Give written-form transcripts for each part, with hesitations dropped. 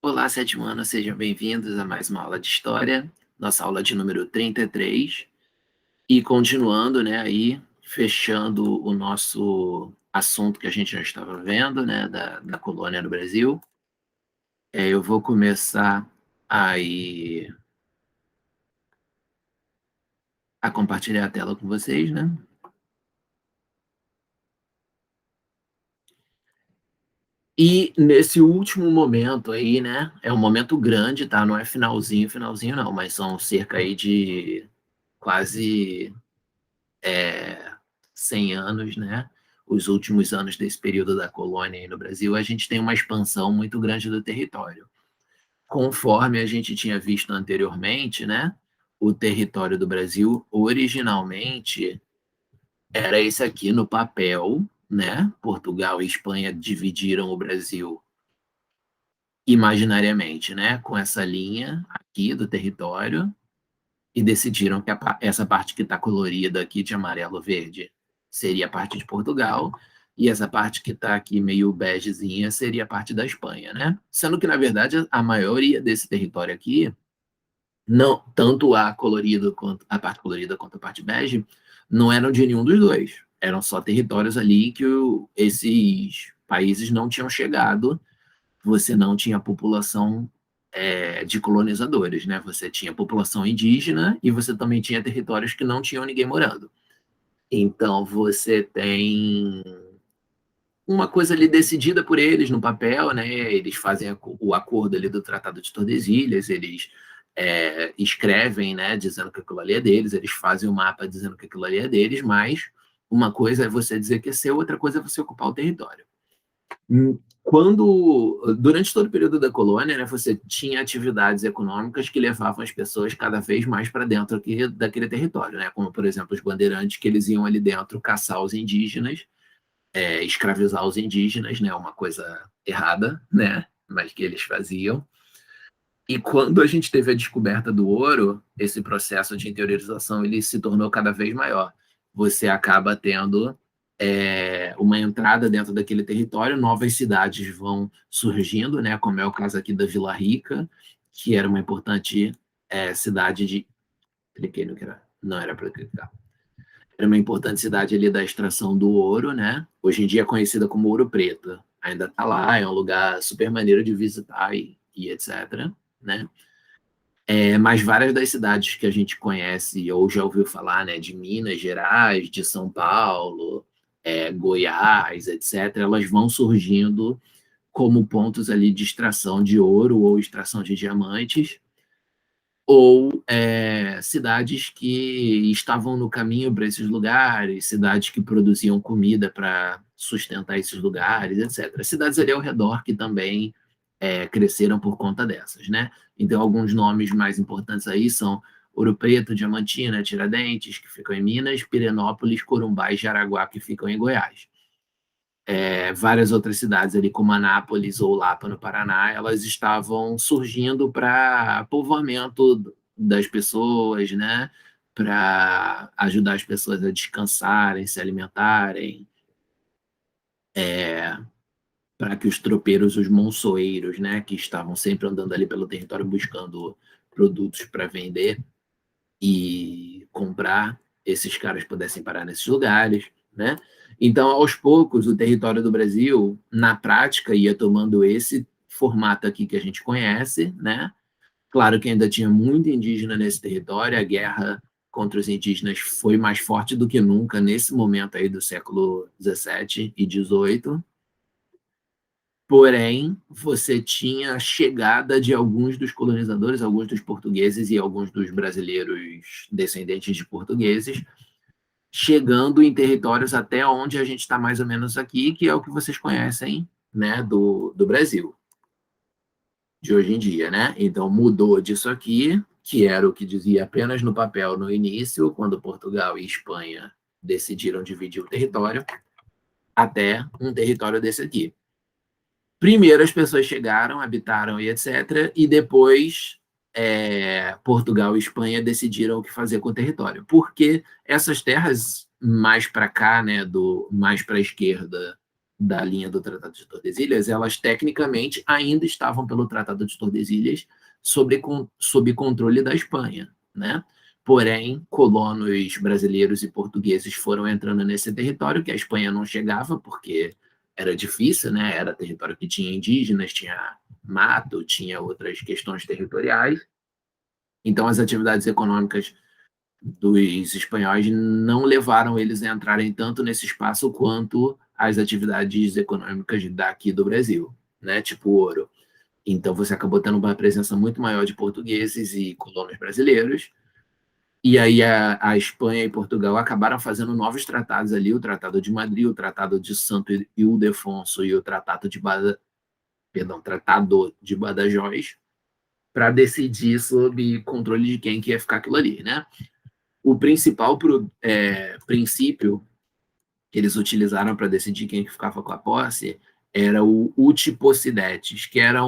Olá, sétimo ano, sejam bem-vindos a mais uma aula de história, nossa aula de número 33. E continuando, né, aí, fechando o nosso assunto que a gente já estava vendo, né, da colônia no Brasil. Eu vou começar aí a compartilhar a tela com vocês, né? E nesse último momento aí, né, é um momento grande, tá? Não é finalzinho, finalzinho não, mas são cerca aí de quase 100 anos, né? Os últimos anos desse período da colônia aí no Brasil, a gente tem uma expansão muito grande do território. Conforme a gente tinha visto anteriormente, né? O território do Brasil originalmente era esse aqui no papel, né? Portugal e Espanha dividiram o Brasil imaginariamente, né? Com essa linha aqui do território e decidiram que essa parte que está colorida aqui de amarelo-verde seria a parte de Portugal, e essa parte que está aqui meio begezinha seria a parte da Espanha, né? Sendo que, na verdade, a maioria desse território aqui, não, tanto a colorida quanto a parte colorida quanto a parte bege, não eram de nenhum dos dois. Eram só territórios ali que esses países não tinham chegado, você não tinha população de colonizadores, né? Você tinha população indígena e você também tinha territórios que não tinham ninguém morando. Então você tem uma coisa ali decidida por eles no papel, né? Eles fazem o acordo ali do Tratado de Tordesilhas, eles escrevem, né, dizendo que aquilo ali é deles, eles fazem o mapa dizendo que aquilo ali é deles, mas uma coisa é você dizer que é seu, outra coisa é você ocupar o território. Durante todo o período da colônia, né, você tinha atividades econômicas que levavam as pessoas cada vez mais para dentro daquele território, né, como, por exemplo, os bandeirantes, que eles iam ali dentro caçar os indígenas, escravizar os indígenas, né, uma coisa errada, né, mas que eles faziam. E quando a gente teve a descoberta do ouro, esse processo de interiorização ele se tornou cada vez maior. Você acaba tendo uma entrada dentro daquele território, novas cidades vão surgindo, né, como é o caso aqui da Vila Rica, que era uma importante cidade de... Cliquei no que era... Não era para clicar. Era uma importante cidade ali da extração do ouro, né? Hoje em dia é conhecida como Ouro Preto. Ainda está lá, é um lugar super maneiro de visitar e etc., né? Mas várias das cidades que a gente conhece ou já ouviu falar, né, de Minas Gerais, de São Paulo, Goiás, etc., elas vão surgindo como pontos ali de extração de ouro ou extração de diamantes, ou cidades que estavam no caminho para esses lugares, cidades que produziam comida para sustentar esses lugares, etc. Cidades ali ao redor que também cresceram por conta dessas, né? Então, alguns nomes mais importantes aí são Ouro Preto, Diamantina, Tiradentes, que ficam em Minas, Pirenópolis, Corumbá e Jaraguá, que ficam em Goiás. Várias outras cidades ali, como Anápolis ou Lapa, no Paraná, elas estavam surgindo para povoamento das pessoas, né? Para ajudar as pessoas a descansarem, se alimentarem, para que os tropeiros, os monçoeiros, né, que estavam sempre andando ali pelo território buscando produtos para vender e comprar, esses caras pudessem parar nesses lugares, né? Então, aos poucos, o território do Brasil, na prática, ia tomando esse formato aqui que a gente conhece, né? Claro que ainda tinha muito indígena nesse território, a guerra contra os indígenas foi mais forte do que nunca nesse momento aí do século XVII e XVIII. Porém, você tinha a chegada de alguns dos colonizadores, alguns dos portugueses e alguns dos brasileiros descendentes de portugueses, chegando em territórios até onde a gente está mais ou menos aqui, que é o que vocês conhecem, né, do Brasil, de hoje em dia, né? Então, mudou disso aqui, que era o que dizia apenas no papel no início, quando Portugal e Espanha decidiram dividir o território, até um território desse aqui. Primeiro as pessoas chegaram, habitaram e etc., e depois Portugal e Espanha decidiram o que fazer com o território. Porque essas terras mais para cá, né, mais para a esquerda da linha do Tratado de Tordesilhas, elas tecnicamente ainda estavam pelo Tratado de Tordesilhas sob controle da Espanha, né? Porém, colonos brasileiros e portugueses foram entrando nesse território que a Espanha não chegava, porque era difícil, né? Era território que tinha indígenas, tinha mato, tinha outras questões territoriais. Então, as atividades econômicas dos espanhóis não levaram eles a entrarem tanto nesse espaço quanto as atividades econômicas daqui do Brasil, né? Tipo ouro. Então, você acabou tendo uma presença muito maior de portugueses e colonos brasileiros. E aí a Espanha e Portugal acabaram fazendo novos tratados ali, o Tratado de Madrid, o Tratado de Santo Ildefonso e o Tratado de Badajoz, para decidir sobre controle de quem que ia ficar aquilo ali, né? O principal princípio que eles utilizaram para decidir quem que ficava com a posse era o uti possidetis, que era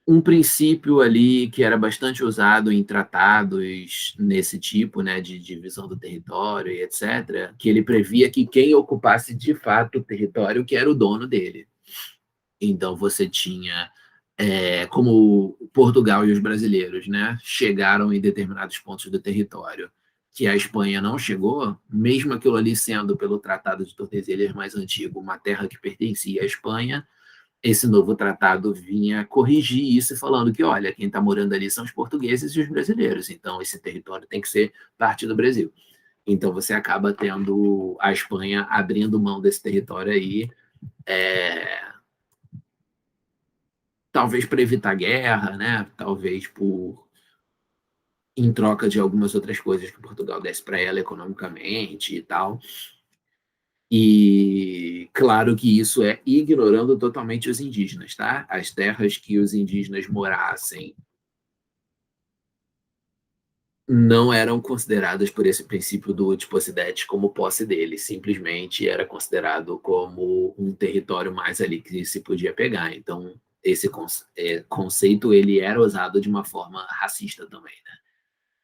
um princípio ali que era bastante usado em tratados nesse tipo, né, de divisão do território e etc., que ele previa que quem ocupasse de fato o território que era o dono dele. Então você tinha, como Portugal e os brasileiros, né, chegaram em determinados pontos do território que a Espanha não chegou, mesmo aquilo ali sendo pelo Tratado de Tordesilhas mais antigo, uma terra que pertencia à Espanha, esse novo tratado vinha corrigir isso, falando que, olha, quem está morando ali são os portugueses e os brasileiros, então esse território tem que ser parte do Brasil. Então você acaba tendo a Espanha abrindo mão desse território aí, talvez para evitar guerra, né? Talvez em troca de algumas outras coisas que Portugal desse para ela economicamente e tal. E claro que isso é ignorando totalmente os indígenas, tá? As terras que os indígenas morassem não eram consideradas por esse princípio do Utposidete como posse deles, simplesmente era considerado como um território mais ali que se podia pegar. Então, esse conceito ele era usado de uma forma racista também, né?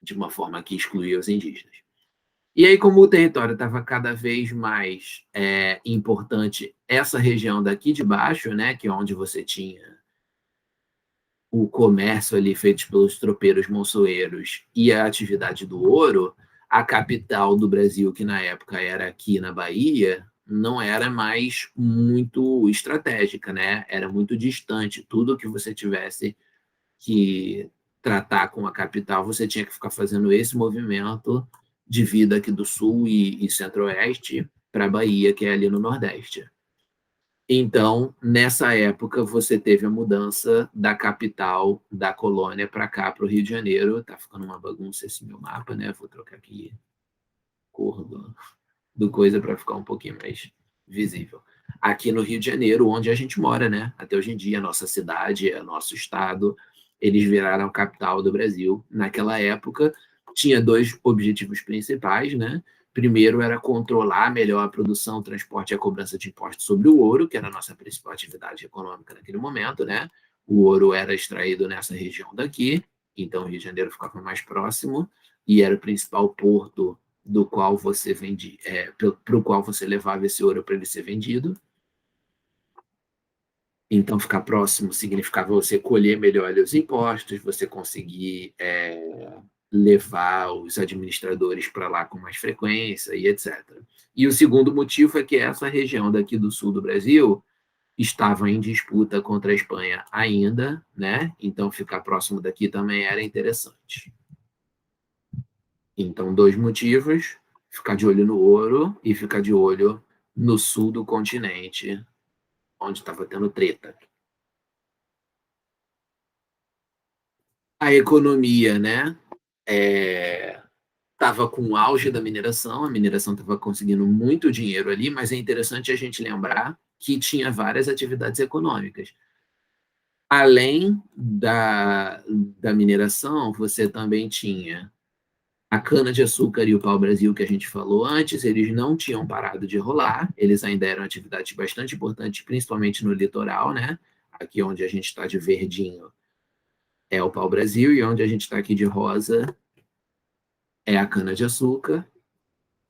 De uma forma que excluía os indígenas. E aí, como o território estava cada vez mais importante, essa região daqui de baixo, né, que é onde você tinha o comércio ali feito pelos tropeiros monçoeiros e a atividade do ouro, a capital do Brasil, que na época era aqui na Bahia, não era mais muito estratégica, né? Era muito distante. Tudo que você tivesse que tratar com a capital, você tinha que ficar fazendo esse movimento de vida aqui do sul e centro-oeste para a Bahia, que é ali no Nordeste. Então, nessa época, você teve a mudança da capital da colônia para cá, para o Rio de Janeiro. Tá ficando uma bagunça esse meu mapa, né? Vou trocar aqui a cor do coisa para ficar um pouquinho mais visível. Aqui no Rio de Janeiro, onde a gente mora, né? Até hoje em dia, a nossa cidade, nosso estado, eles viraram a capital do Brasil. Naquela época, tinha dois objetivos principais, né? Primeiro era controlar melhor a produção, o transporte e a cobrança de impostos sobre o ouro, que era a nossa principal atividade econômica naquele momento, né? O ouro era extraído nessa região daqui, então o Rio de Janeiro ficava mais próximo e era o principal porto do qual você vendia, para o qual você levava esse ouro para ele ser vendido. Então, ficar próximo significava você colher melhor os impostos, você conseguir levar os administradores para lá com mais frequência e etc. E o segundo motivo é que essa região daqui do sul do Brasil estava em disputa contra a Espanha ainda, né? Então, ficar próximo daqui também era interessante. Então, dois motivos: ficar de olho no ouro e ficar de olho no sul do continente, onde estava tendo treta. A economia, né? Estava com o auge da mineração, a mineração estava conseguindo muito dinheiro ali, mas é interessante a gente lembrar que tinha várias atividades econômicas. Além da mineração, você também tinha a cana-de-açúcar e o pau-brasil que a gente falou antes, eles não tinham parado de rolar, eles ainda eram atividades bastante importantes, principalmente no litoral, né? Aqui onde a gente está de verdinho é o pau-brasil e onde a gente está aqui de rosa a cana-de-açúcar.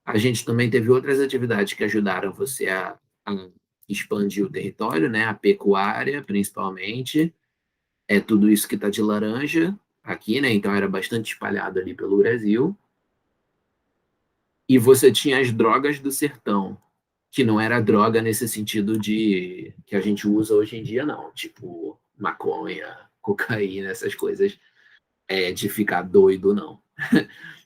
A gente também teve outras atividades que ajudaram você a a expandir o território, né? A pecuária, principalmente, é tudo isso que está de laranja aqui, né? Então era bastante espalhado ali pelo Brasil. E você tinha as drogas do sertão, que não era droga nesse sentido de que a gente usa hoje em dia, não. Tipo maconha, cocaína, essas coisas de ficar doido, não.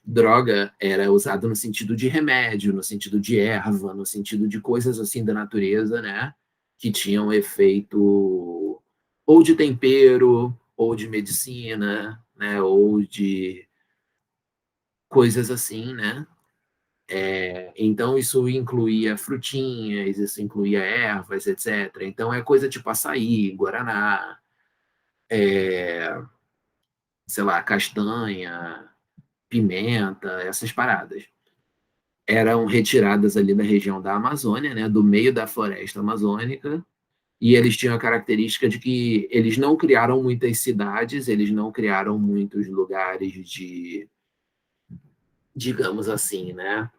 Droga era usado no sentido de remédio, no sentido de erva, no sentido de coisas assim da natureza, né? Que tinham efeito ou de tempero, ou de medicina, né? Ou de coisas assim, né? Então, isso incluía frutinhas, isso incluía ervas, etc. Então, é coisa tipo açaí, guaraná, sei lá, castanha, pimenta, essas paradas. Eram retiradas ali da região da Amazônia, né, do meio da floresta amazônica, e eles tinham a característica de que eles não criaram muitas cidades, eles não criaram muitos lugares de, digamos assim, né,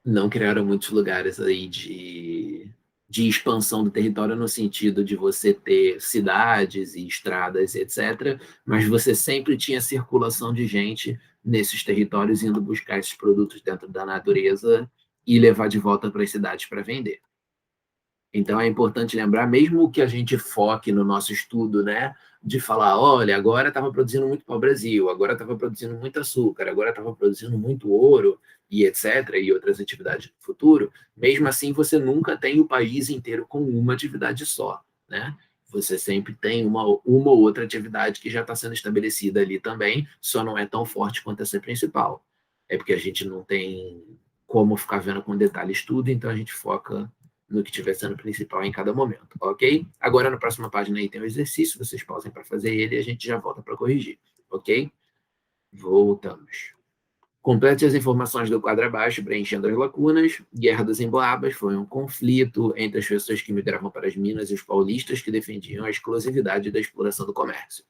não criaram muitos lugares aí de expansão do território no sentido de você ter cidades e estradas, etc. Mas você sempre tinha circulação de gente nesses territórios indo buscar esses produtos dentro da natureza e levar de volta para as cidades para vender. Então é importante lembrar, mesmo que a gente foque no nosso estudo, né, de falar, olha, agora estava produzindo muito para o Brasil, agora estava produzindo muito açúcar, agora estava produzindo muito ouro e etc, e outras atividades no futuro, mesmo assim você nunca tem o país inteiro com uma atividade só, né? Você sempre tem uma ou outra atividade que já está sendo estabelecida ali também, só não é tão forte quanto essa principal. É porque a gente não tem como ficar vendo com detalhes tudo, então a gente foca no que estiver sendo principal em cada momento, ok? Agora, na próxima página aí tem um exercício, vocês pausem para fazer ele e a gente já volta para corrigir, ok? Voltamos. Complete as informações do quadro abaixo, preenchendo as lacunas. Guerra das Emboabas foi um conflito entre as pessoas que migravam para as minas e os paulistas que defendiam a exclusividade da exploração do comércio.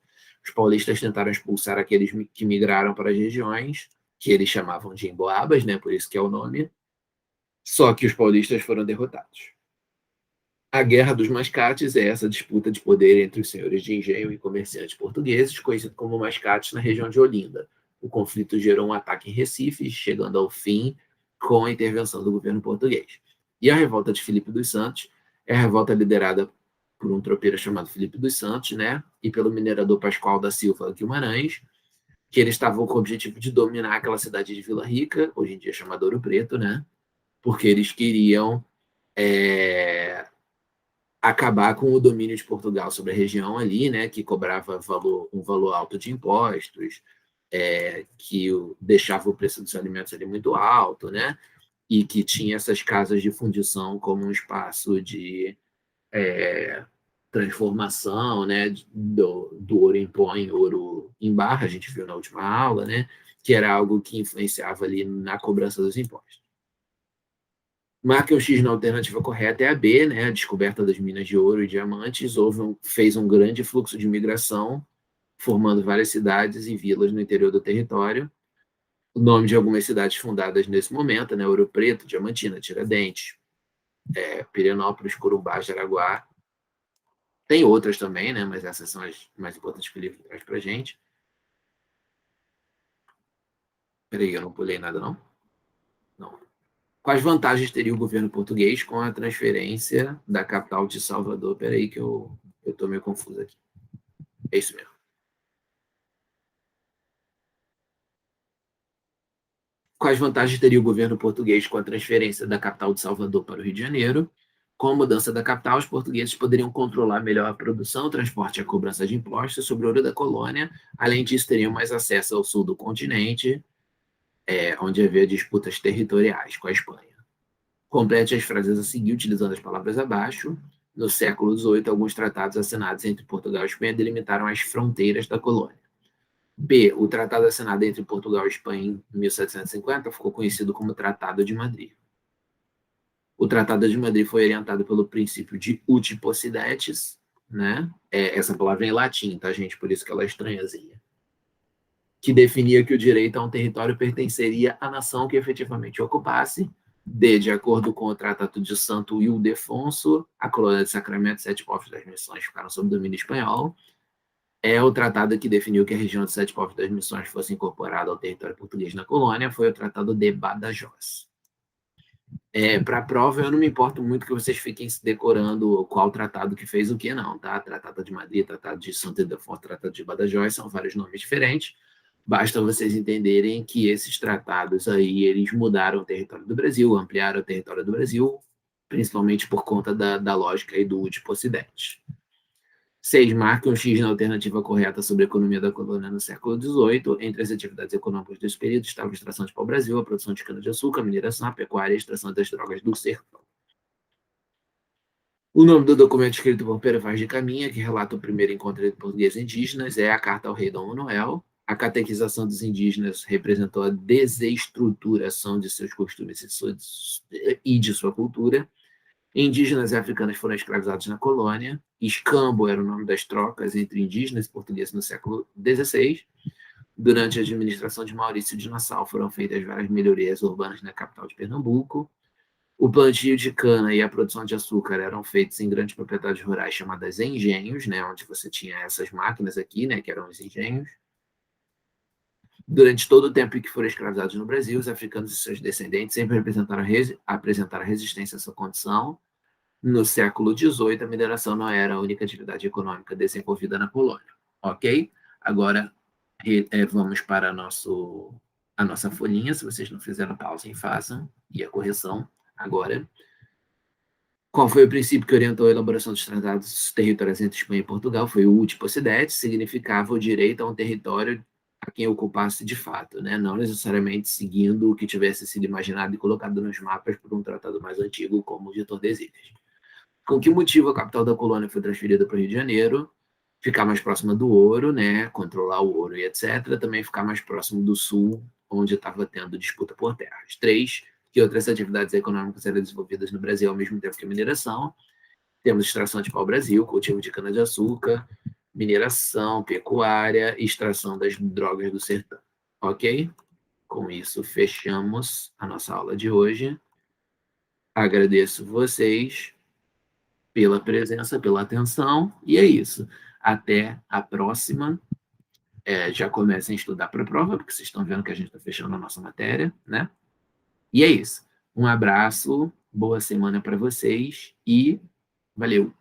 Os paulistas tentaram expulsar aqueles que migraram para as regiões, que eles chamavam de Emboabas, né, por isso que é o nome, só que os paulistas foram derrotados. A Guerra dos Mascates é essa disputa de poder entre os senhores de engenho e comerciantes portugueses, conhecido como Mascates, na região de Olinda. O conflito gerou um ataque em Recife, chegando ao fim com a intervenção do governo português. E a revolta de Filipe dos Santos é a revolta liderada por um tropeiro chamado Filipe dos Santos, né, e pelo minerador Pascoal da Silva Guimarães, que eles estavam com o objetivo de dominar aquela cidade de Vila Rica, hoje em dia chamada Ouro Preto, né, porque eles queriam acabar com o domínio de Portugal sobre a região ali, né, que cobrava um valor alto de impostos, que deixava o preço dos alimentos ali muito alto, né, e que tinha essas casas de fundição como um espaço de transformação, né, do ouro em pó em ouro em barra, a gente viu na última aula, né, que era algo que influenciava ali na cobrança dos impostos. Marque um X na alternativa correta é a B, né? A descoberta das minas de ouro e diamantes fez um grande fluxo de migração, formando várias cidades e vilas no interior do território. O nome de algumas cidades fundadas nesse momento, né? Ouro Preto, Diamantina, Tiradentes, Pirenópolis, Corumbá, Jaraguá. Tem outras também, né? Mas essas são as mais importantes que o livro traz para a gente. Peraí, eu não pulei nada, não? Não. Quais vantagens teria o governo português com a transferência da capital de Salvador? Peraí que eu estou meio confuso aqui. É isso mesmo. Quais vantagens teria o governo português com a transferência da capital de Salvador para o Rio de Janeiro? Com a mudança da capital, os portugueses poderiam controlar melhor a produção, o transporte e a cobrança de impostos sobre o ouro da colônia. Além disso, teriam mais acesso ao sul do continente, onde havia disputas territoriais com a Espanha. Complete as frases a seguir utilizando as palavras abaixo. No século XVIII, alguns tratados assinados entre Portugal e Espanha delimitaram as fronteiras da colônia. B. O tratado assinado entre Portugal e Espanha em 1750 ficou conhecido como Tratado de Madrid. O Tratado de Madrid foi orientado pelo princípio de uti possidetis, né? Essa palavra é em latim, tá, gente? Por isso que ela é estranhazinha. Que definia que o direito a um território pertenceria à nação que efetivamente o ocupasse. De acordo com o Tratado de Santo Ildefonso, a colônia de Sacramento e 7 povos das Missões ficaram sob domínio espanhol. É o tratado que definiu que a região de 7 povos das Missões fosse incorporada ao território português na colônia, foi o Tratado de Badajoz. Para a prova, eu não me importo muito que vocês fiquem se decorando qual tratado que fez o que, não, tá? Tratado de Madrid, Tratado de Santo Ildefonso, Tratado de Badajoz, são vários nomes diferentes. Basta vocês entenderem que esses tratados aí, eles mudaram o território do Brasil, ampliaram o território do Brasil, principalmente por conta da lógica aí do Uti Possidetis. 6. Marque um X na alternativa correta sobre a economia da colônia no século XVIII. Entre as atividades econômicas desse período estava a extração de pau-brasil, a produção de cana-de-açúcar, a mineração, a pecuária e a extração das drogas do sertão. O nome do documento escrito por Pero Vaz de Caminha, que relata o primeiro encontro entre portugueses e indígenas, é a Carta ao Rei Dom Manuel. A catequização dos indígenas representou a desestruturação de seus costumes e de sua cultura. Indígenas e africanos foram escravizados na colônia. Escambo era o nome das trocas entre indígenas e portugueses no século XVI. Durante a administração de Maurício de Nassau foram feitas várias melhorias urbanas na capital de Pernambuco. O plantio de cana e a produção de açúcar eram feitos em grandes propriedades rurais chamadas engenhos, né, onde você tinha essas máquinas aqui, né, que eram os engenhos. Durante todo o tempo em que foram escravizados no Brasil, os africanos e seus descendentes sempre apresentaram resistência a essa condição. No século XVIII, a mineração não era a única atividade econômica desenvolvida na colônia. Ok? Agora, vamos para a nossa folhinha. Se vocês não fizeram, pausem e façam. E a correção agora. Qual foi o princípio que orientou a elaboração dos tratados territoriais entre Espanha e Portugal? Foi o uti possidetis, significava o direito a um território a quem ocupasse de fato, né? Não necessariamente seguindo o que tivesse sido imaginado e colocado nos mapas por um tratado mais antigo, como o de Tordesilhas. Com que motivo a capital da colônia foi transferida para o Rio de Janeiro? Ficar mais próxima do ouro, né? Controlar o ouro e etc. Também ficar mais próximo do sul, onde estava tendo disputa por terras. 3. Que outras atividades econômicas eram desenvolvidas no Brasil ao mesmo tempo que a mineração? Temos extração de pau-brasil, cultivo de cana-de-açúcar, mineração, pecuária, extração das drogas do sertão. Ok? Com isso, fechamos a nossa aula de hoje. Agradeço vocês pela presença, pela atenção, e é isso. Até a próxima. Já comecem a estudar para a prova, porque vocês estão vendo que a gente está fechando a nossa matéria, né? E é isso. Um abraço, boa semana para vocês e valeu!